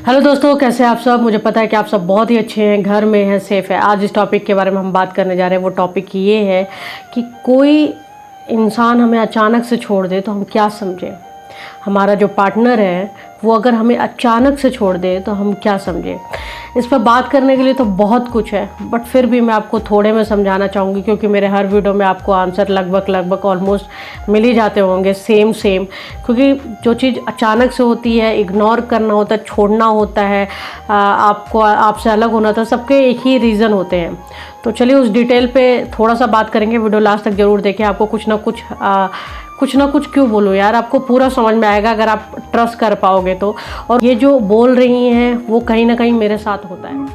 Hello दोस्तों, कैसे हैं आप सब। मुझे पता है कि आप सब बहुत ही अच्छे हैं, घर में हैं, सेफ़ है। आज इस टॉपिक के बारे में हम बात करने जा रहे हैं। वो टॉपिक ये है कि कोई इंसान हमें अचानक से छोड़ दे तो हम क्या समझें। हमारा जो पार्टनर है वो अगर हमें अचानक से छोड़ दे तो हम क्या समझें। इस पर बात करने के लिए तो बहुत कुछ है, बट फिर भी मैं आपको थोड़े में समझाना चाहूँगी, क्योंकि मेरे हर वीडियो में आपको आंसर लगभग ऑलमोस्ट मिल ही जाते होंगे सेम। क्योंकि जो चीज़ अचानक से होती है, इग्नोर करना होता है, छोड़ना होता है, आपको आपसे अलग होना था, सबके एक ही रीज़न होते हैं। तो चलिए उस डिटेल पे थोड़ा सा बात करेंगे। वीडियो लास्ट तक ज़रूर देखें, आपको कुछ ना कुछ क्यों बोलूँ यार, आपको पूरा समझ में आएगा अगर आप ट्रस्ट कर पाओगे तो। और ये जो बोल रही हैं वो कहीं ना कहीं मेरे साथ होता है।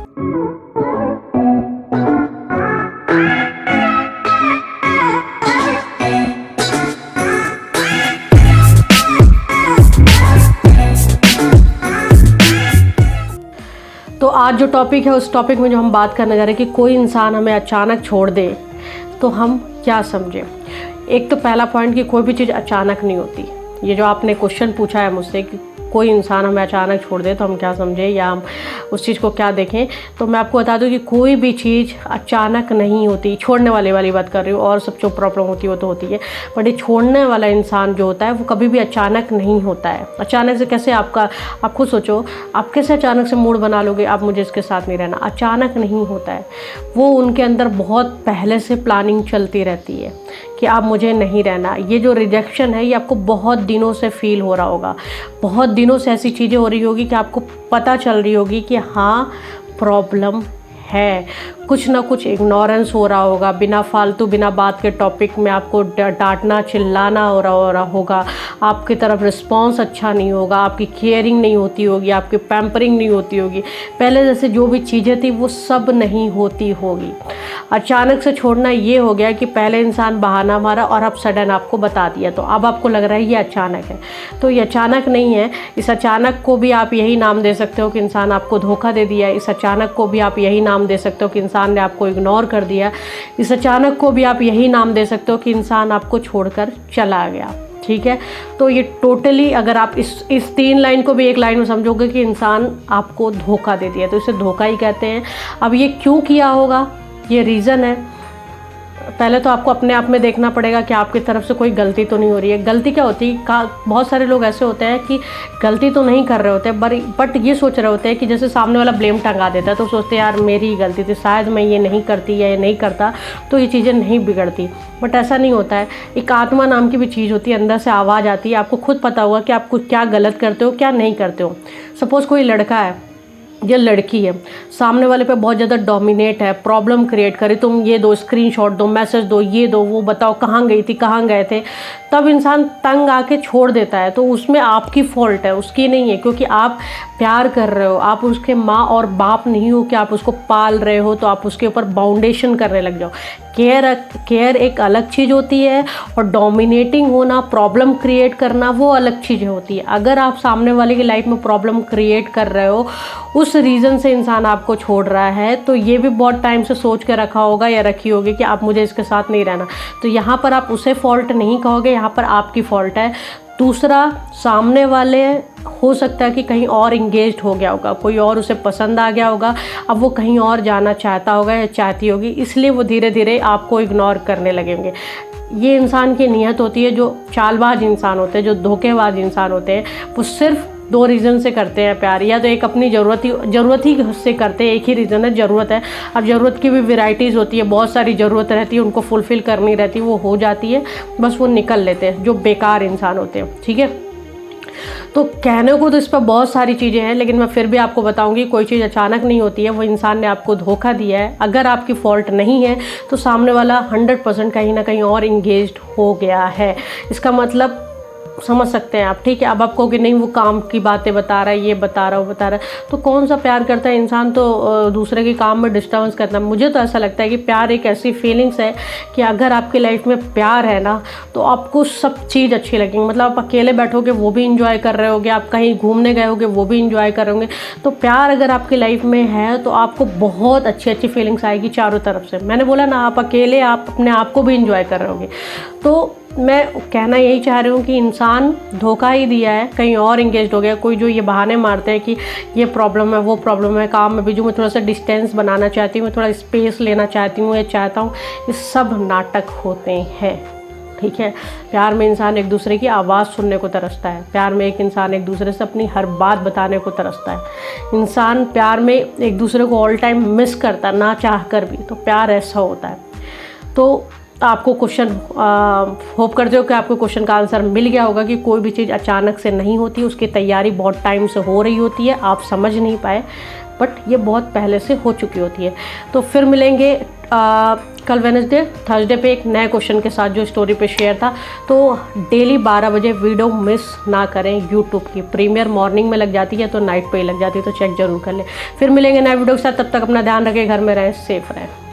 तो आज जो टॉपिक है उस टॉपिक में जो हम बात करने जा रहे हैं कि कोई इंसान हमें अचानक छोड़ दे तो हम क्या समझें। एक तो पहला पॉइंट कि कोई भी चीज़ अचानक नहीं होती। ये जो आपने क्वेश्चन पूछा है मुझसे कि कोई इंसान हमें अचानक छोड़ दे तो हम क्या समझें या हम उस चीज़ को क्या देखें, तो मैं आपको बता दूं कि कोई भी चीज़ अचानक नहीं होती। छोड़ने वाली बात कर रही हूँ, और सब जो प्रॉब्लम होती है वो तो होती है, बट ये छोड़ने वाला इंसान जो होता है वो कभी भी अचानक नहीं होता है। अचानक से कैसे आप खुद सोचो, आप कैसे अचानक से मूड बना लोगे आप मुझे इसके साथ नहीं रहना। अचानक नहीं होता है, वो उनके अंदर बहुत पहले से प्लानिंग चलती रहती है कि आप मुझे नहीं रहना। ये जो रिजेक्शन है ये आपको बहुत दिनों से फील हो रहा होगा, बहुत दिनों से ऐसी चीज़ें हो रही होगी कि आपको पता चल रही होगी कि हाँ प्रॉब्लम है, कुछ ना कुछ इग्नोरेंस हो रहा होगा, बिना फालतू बिना बात के टॉपिक में आपको डांटना चिल्लाना हो रहा होगा, आपकी तरफ रिस्पॉन्स अच्छा नहीं होगा, आपकी केयरिंग नहीं होती होगी, आपकी पैम्परिंग नहीं होती होगी, पहले जैसे जो भी चीज़ें थी वो सब नहीं होती होगी। अचानक से छोड़ना ये हो गया कि पहले इंसान बहाना मारा और अब सडन आपको बता दिया, तो अब आपको लग रहा है ये अचानक है। तो ये अचानक नहीं है। इस अचानक को भी आप यही नाम दे सकते हो कि इंसान आपको धोखा दे दिया। इस अचानक को भी आप यही नाम दे सकते हो कि इंसान ने आपको इग्नोर कर दिया। इस अचानक को भी आप यही नाम दे सकते हो कि इंसान आपको छोड़कर चला गया। ठीक है, तो ये टोटली अगर आप इस 3 लाइन को भी एक लाइन में समझोगे कि इंसान आपको धोखा दे दिया, तो इसे धोखा ही कहते हैं। अब ये क्यों किया होगा, ये रीज़न है। पहले तो आपको अपने आप में देखना पड़ेगा कि आपकी तरफ से कोई गलती तो नहीं हो रही है। गलती क्या होती है, बहुत सारे लोग ऐसे होते हैं कि गलती तो नहीं कर रहे होते, बट ये सोच रहे होते हैं कि जैसे सामने वाला ब्लेम टंगा देता है तो सोचते हैं यार मेरी ही गलती थी, शायद मैं ये नहीं करती या ये नहीं करता तो ये चीज़ें नहीं बिगड़ती। बट ऐसा नहीं होता है। एक आत्मा नाम की भी चीज़ होती है, अंदर से आवाज़ आती है, आपको खुद पता होगा कि आप कुछ क्या गलत करते हो क्या नहीं करते हो। सपोज़ कोई लड़का है या लड़की है, सामने वाले पे बहुत ज़्यादा डोमिनेट है, प्रॉब्लम क्रिएट करे, तुम ये दो, स्क्रीनशॉट दो, मैसेज दो, ये दो, वो बताओ कहाँ गई थी, कहाँ गए थे, तब इंसान तंग आके छोड़ देता है। तो उसमें आपकी फॉल्ट है, उसकी नहीं है, क्योंकि आप प्यार कर रहे हो, आप उसके माँ और बाप नहीं हो कि आप उसको पाल रहे हो तो आप उसके ऊपर बाउंडेशन करने लग जाओ। केयर एक अलग चीज़ होती है और डोमिनेटिंग होना, प्रॉब्लम क्रिएट करना वो अलग चीज़ होती है। अगर आप सामने वाले की लाइफ में प्रॉब्लम क्रिएट कर रहे हो, उस रीज़न से इंसान आपको छोड़ रहा है, तो ये भी बहुत टाइम से सोच के रखा होगा या रखी होगी कि आप मुझे इसके साथ नहीं रहना। तो यहाँ पर आप उसे फॉल्ट नहीं कहोगे, यहाँ पर आपकी फॉल्ट है। दूसरा, सामने वाले हो सकता है कि कहीं और इंगेज्ड हो गया होगा, कोई और उसे पसंद आ गया होगा, अब वो कहीं और जाना चाहता होगा या चाहती होगी, इसलिए वो धीरे धीरे आपको इग्नोर करने लगेंगे। ये इंसान की नीयत होती है। जो चालबाज इंसान होते हैं, जो धोखेबाज इंसान होते हैं, वो सिर्फ 2 रीज़न से करते हैं प्यार। या तो एक अपनी ज़रूरत ही से करते हैं, एक ही रीज़न है ज़रूरत है। अब ज़रूरत की भी वैरायटीज़ होती है, बहुत सारी ज़रूरत रहती है, उनको फुलफ़िल करनी रहती है, वो हो जाती है, बस वो निकल लेते हैं, जो बेकार इंसान होते हैं। ठीक है, तो कहने को तो इस पर बहुत सारी चीज़ें हैं, लेकिन मैं फिर भी आपको बताऊंगी कोई चीज़ अचानक नहीं होती है। वो इंसान ने आपको धोखा दिया है, अगर आपकी फॉल्ट नहीं है तो सामने वाला 100% कहीं ना कहीं और इंगेज्ड हो गया है। इसका मतलब समझ सकते हैं आप। ठीक है, अब आप कहोगे नहीं वो काम की बातें बता रहा है, ये बता रहा है, वो बता रहा है, तो कौन सा प्यार करता है इंसान, तो दूसरे के काम में डिस्टर्बेंस करता है। मुझे तो ऐसा लगता है कि प्यार एक ऐसी फीलिंग्स है कि अगर आपकी लाइफ में प्यार है ना तो आपको सब चीज़ अच्छी लगेंगी। मतलब आप अकेले बैठोगे वो भी इंजॉय कर रहे होगे, आप कहीं घूमने गए होगे वो भी इंजॉय कर रहे होंगे। तो प्यार अगर आपकी लाइफ में है तो आपको बहुत अच्छी अच्छी फीलिंग्स आएगी चारों तरफ से। मैंने बोला ना, आप अकेले आप अपने आप को भी इंजॉय कर रहे होगे। तो मैं कहना यही चाह रही हूँ कि इंसान धोखा ही दिया है, कहीं और इंगेज हो गया। कोई जो ये बहाने मारते हैं कि ये प्रॉब्लम है, वो प्रॉब्लम है, काम में बिजी हूँ, मैं थोड़ा सा डिस्टेंस बनाना चाहती हूँ, मैं थोड़ा स्पेस लेना चाहती हूँ, ये चाहता हूँ, ये सब नाटक होते हैं। ठीक है, प्यार में इंसान एक दूसरे की आवाज़ सुनने को तरसता है, प्यार में एक इंसान एक दूसरे से अपनी हर बात बताने को तरसता है, इंसान प्यार में एक दूसरे को ऑल टाइम मिस करता है ना चाह कर भी। तो प्यार ऐसा होता है। तो आपको क्वेश्चन होप करते हो कि आपको क्वेश्चन का आंसर मिल गया होगा कि कोई भी चीज़ अचानक से नहीं होती, उसकी तैयारी बहुत टाइम से हो रही होती है, आप समझ नहीं पाए, बट ये बहुत पहले से हो चुकी होती है। तो फिर मिलेंगे कल वेडनेसडे, थर्सडे पे एक नए क्वेश्चन के साथ जो स्टोरी पे शेयर था। तो डेली 12 बजे वीडियो मिस ना करें। यूट्यूब की प्रीमियर मॉर्निंग में लग जाती है तो नाइट पे ही लग जाती है, तो चेक जरूर कर लें। फिर मिलेंगे नए वीडियो के साथ, तब तक अपना ध्यान रखें, घर में रहें, सेफ रहें।